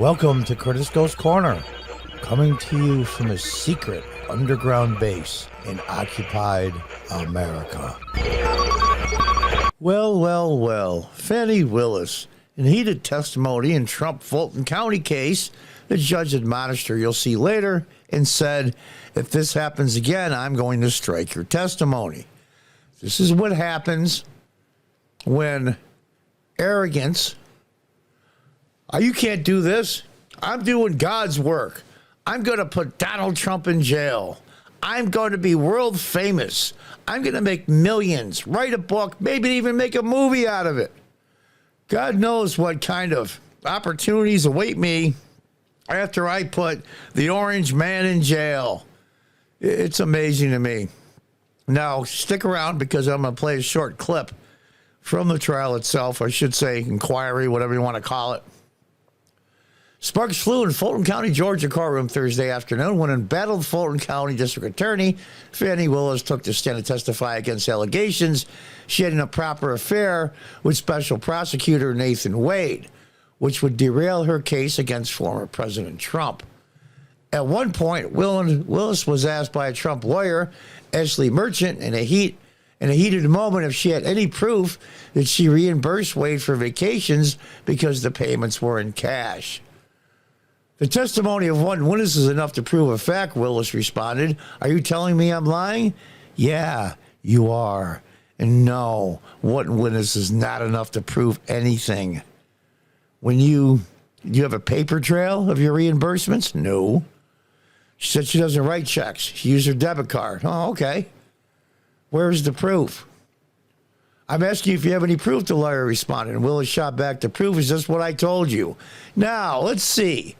Welcome to Curtis Goes Corner, coming to you from a secret underground base in occupied America. Well, Fani Willis, in heated testimony in Trump-Fulton County case, the judge admonished her, you'll see later, and said, if this happens again, I'm going to strike your testimony. This is what happens when arrogance, you can't do this. I'm doing God's work. I'm going to put Donald Trump in jail. I'm going to be world famous. I'm going to make millions, write a book, maybe even make a movie out of it. God knows what kind of opportunities await me after I put the orange man in jail. It's amazing to me. Now, stick around because I'm going to play a short clip from the trial itself. I should say inquiry, whatever you want to call it. Sparks flew in Fulton County, Georgia courtroom Thursday afternoon when embattled Fulton County District Attorney Fani Willis took the stand to testify against allegations she had an improper affair with Special Prosecutor Nathan Wade, which would derail her case against former President Trump. At one point, Willis was asked by a Trump lawyer, Ashley Merchant, in a heated moment if she had any proof that she reimbursed Wade for vacations because the payments were in cash. The testimony of one witness is enough to prove a fact, Willis responded. Are you telling me I'm lying? Yeah, you are. And no, one witness is not enough to prove anything. When you have a paper trail of your reimbursements? No. She said she doesn't write checks. She used her debit card. Oh, okay. Where's the proof? I'm asking you if you have any proof, the lawyer responded. And Willis shot back, the proof is just what I told you. Now, let's see.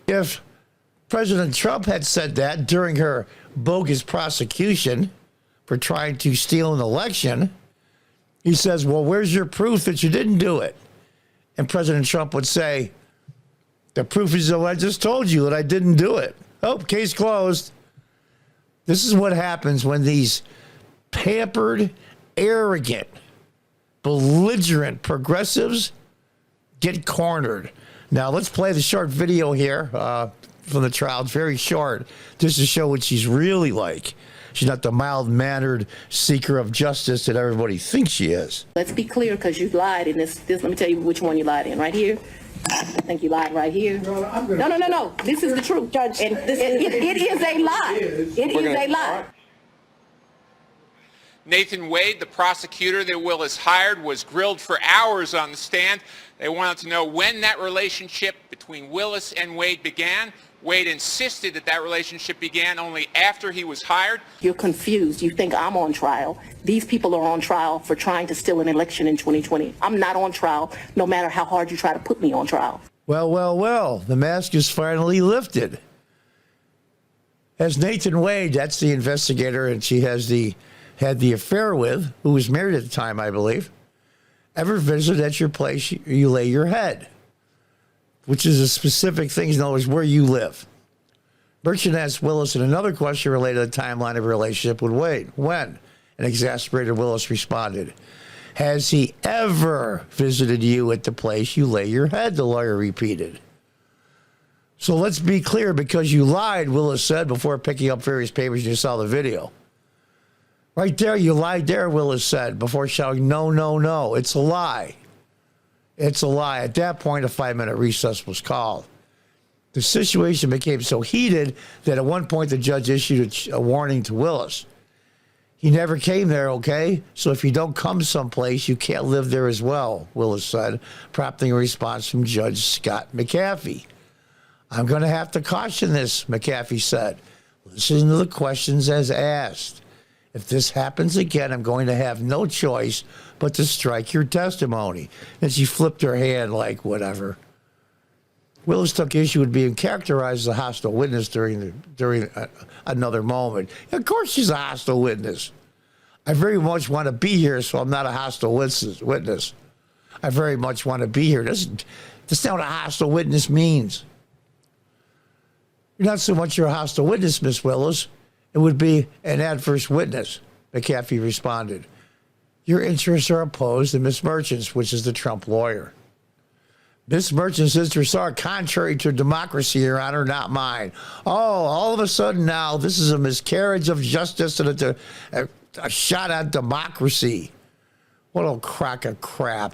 If President Trump had said that during her bogus prosecution for trying to steal an election, he says, well, where's your proof that you didn't do it? And President Trump would say, the proof is that I just told you that I didn't do it. Oh, case closed. This is what happens when these pampered, arrogant, belligerent progressives get cornered. Now, let's play the short video here from the trial. It's very short, just to show what she's really like. She's not the mild-mannered seeker of justice that everybody thinks she is. Let's be clear, because you lied in this. Let me tell you which one you lied in. Right here. I think you lied right here. No. This is the truth, Judge. And it is a lie. It is a lie. Nathan Wade, the prosecutor that Willis hired, was grilled for hours on the stand. They wanted to know when that relationship between Willis and Wade began. Wade insisted that that relationship began only after he was hired. You're confused. You think I'm on trial. These people are on trial for trying to steal an election in 2020. I'm not on trial, no matter how hard you try to put me on trial. Well, the mask is finally lifted. As Nathan Wade, that's the investigator, and she had the affair with, who was married at the time, I believe, ever visited at your place, you lay your head, which is a specific thing, in other words, where you live. Merchant asked Willis in another question related to the timeline of her relationship with Wade. When? An exasperated Willis responded. Has he ever visited you at the place you lay your head, the lawyer repeated. So let's be clear, because you lied, Willis said, before picking up various papers, you saw the video. Right there, you lied there, Willis said, before shouting, no, it's a lie. It's a lie. At that point, a 5-minute recess was called. The situation became so heated that at one point the judge issued a warning to Willis. He never came there, okay? So if you don't come someplace, you can't live there as well, Willis said, prompting a response from Judge Scott McAfee. I'm going to have to caution this, McAfee said. Listen to the questions as asked. If this happens again, I'm going to have no choice but to strike your testimony. And she flipped her hand like, whatever. Willis took issue with being characterized as a hostile witness during another moment. Of course she's a hostile witness. I very much want to be here, so I'm not a hostile witness. I very much want to be here. That's not what a hostile witness means. You're not so much you're a hostile witness, Miss Willis. It would be an adverse witness, McAfee responded. Your interests are opposed to Miss Merchant's, which is the Trump lawyer. This merchant sister saw it contrary to democracy, Your Honor, not mine. Oh, all of a sudden now, this is a miscarriage of justice and a shot at democracy. What a crock of crap.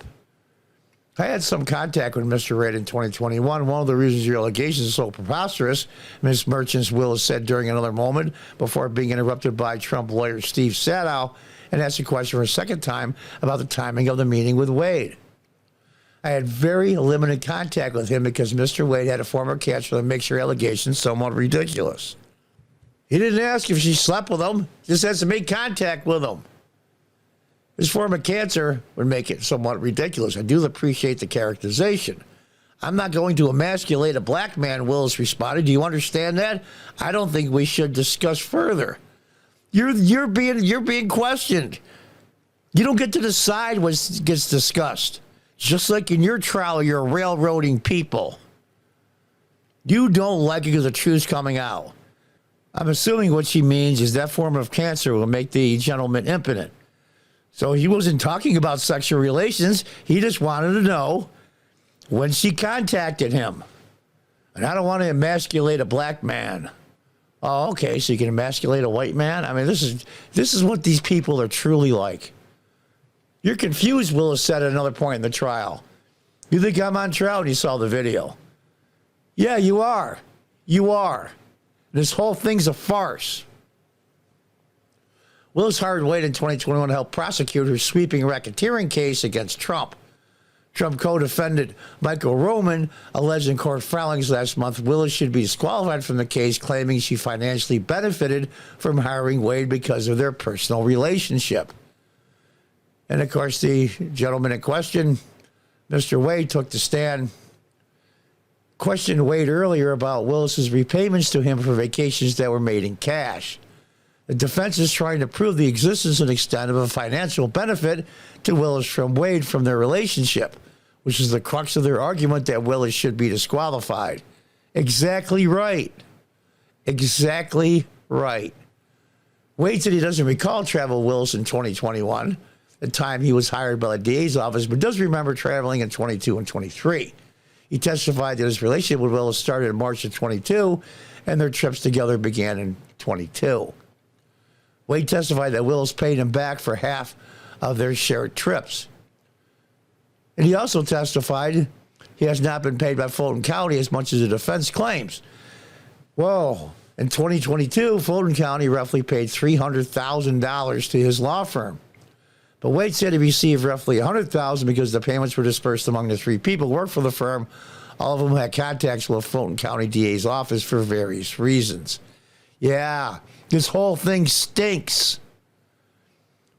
I had some contact with Mr. Wade in 2021. One of the reasons your allegations are so preposterous, Ms. Merchants Willis said during another moment before being interrupted by Trump lawyer Steve Sadow and asked a question for a second time about the timing of the meeting with Wade. I had very limited contact with him because Mr. Wade had a former catcher that makes your allegations somewhat ridiculous. He didn't ask if she slept with him, just has to make contact with him. His former cancer would make it somewhat ridiculous. I do appreciate the characterization. I'm not going to emasculate a black man, Willis responded. Do you understand that? I don't think we should discuss further. You're being questioned. You don't get to decide what gets discussed. Just like in your trial, you're railroading people. You don't like it because the truth's coming out. I'm assuming what she means is that form of cancer will make the gentleman impotent. So he wasn't talking about sexual relations. He just wanted to know when she contacted him. And I don't want to emasculate a black man. Oh, okay, so you can emasculate a white man? I mean, this is what these people are truly like. You're confused, Willis said at another point in the trial. You think I'm on trial and you saw the video? Yeah, you are. You are. This whole thing's a farce. Willis hired Wade in 2021 to help prosecute her sweeping racketeering case against Trump. Trump co-defendant Michael Roman alleged in court filings last month Willis should be disqualified from the case, claiming she financially benefited from hiring Wade because of their personal relationship. And, of course, the gentleman in question, Mr. Wade, took the stand, questioned Wade earlier about Willis's repayments to him for vacations that were made in cash. The defense is trying to prove the existence and extent of a financial benefit to Willis from Wade from their relationship, which is the crux of their argument that Willis should be disqualified. Exactly right. Exactly right. Wade said he doesn't recall travel with Willis in 2021, the time he was hired by the DA's office, but does remember traveling in 22 and 23. He testified that his relationship with Willis started in March of 22, and their trips together began in 22. Wade testified that Willis paid him back for half of their shared trips. And he also testified he has not been paid by Fulton County as much as the defense claims. Whoa. In 2022, Fulton County roughly paid $300,000 to his law firm. But Wade said he received roughly $100,000 because the payments were dispersed among the three people who worked for the firm. All of them had contacts with Fulton County DA's office for various reasons. Yeah, this whole thing stinks.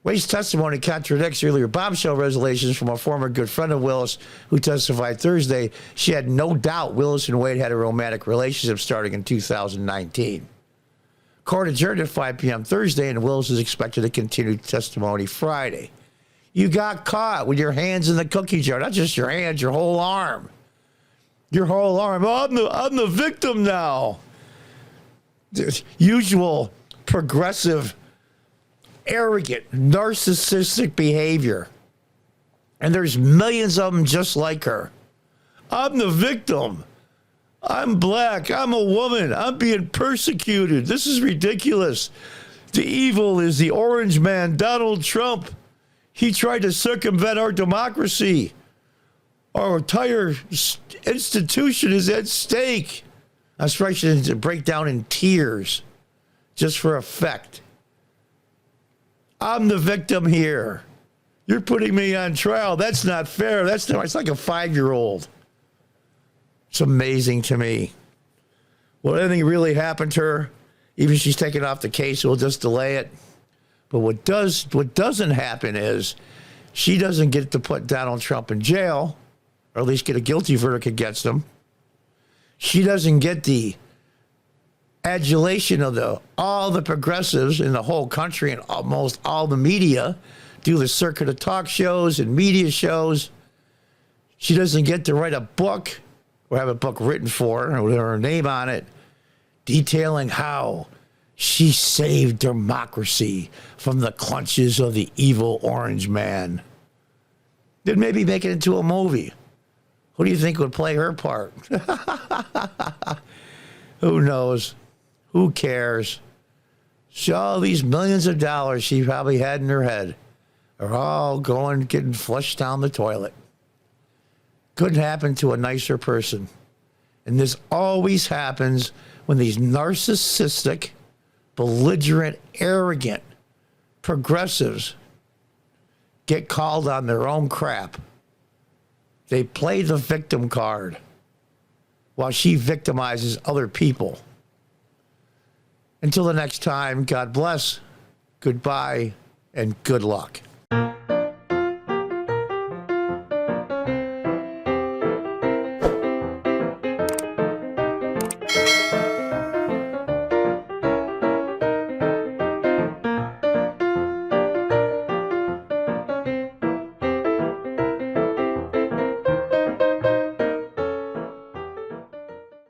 Wade's testimony contradicts earlier bombshell revelations from a former good friend of Willis who testified Thursday. She had no doubt Willis and Wade had a romantic relationship starting in 2019. Court adjourned at 5 p.m. Thursday, and Willis is expected to continue testimony Friday. You got caught with your hands in the cookie jar. Not just your hands, your whole arm. Your whole arm. Oh, I'm the victim now. Usual progressive, arrogant, narcissistic behavior. And there's millions of them just like her. I'm the victim. I'm black. I'm a woman. I'm being persecuted. This is ridiculous. The evil is the orange man, Donald Trump. He tried to circumvent our democracy. Our entire institution is at stake. I was ready to break down in tears just for effect. I'm the victim here. You're putting me on trial. That's not fair. It's like a 5-year-old. It's amazing to me. Will anything really happen to her? Even if she's taken off the case, we'll just delay it. But what doesn't happen is she doesn't get to put Donald Trump in jail, or at least get a guilty verdict against him. She doesn't get the adulation of all the progressives in the whole country and almost all the media do the circuit of talk shows and media shows. She doesn't get to write a book or have a book written for her with her name on it, detailing how she saved democracy from the clutches of the evil orange man. Then maybe make it into a movie. Who do you think would play her part? Who knows? Who cares? So all these millions of dollars she probably had in her head are all getting flushed down the toilet. Couldn't happen to a nicer person. And this always happens when these narcissistic, belligerent, arrogant progressives get called on their own crap. They play the victim card while she victimizes other people. Until the next time, God bless, goodbye, and good luck.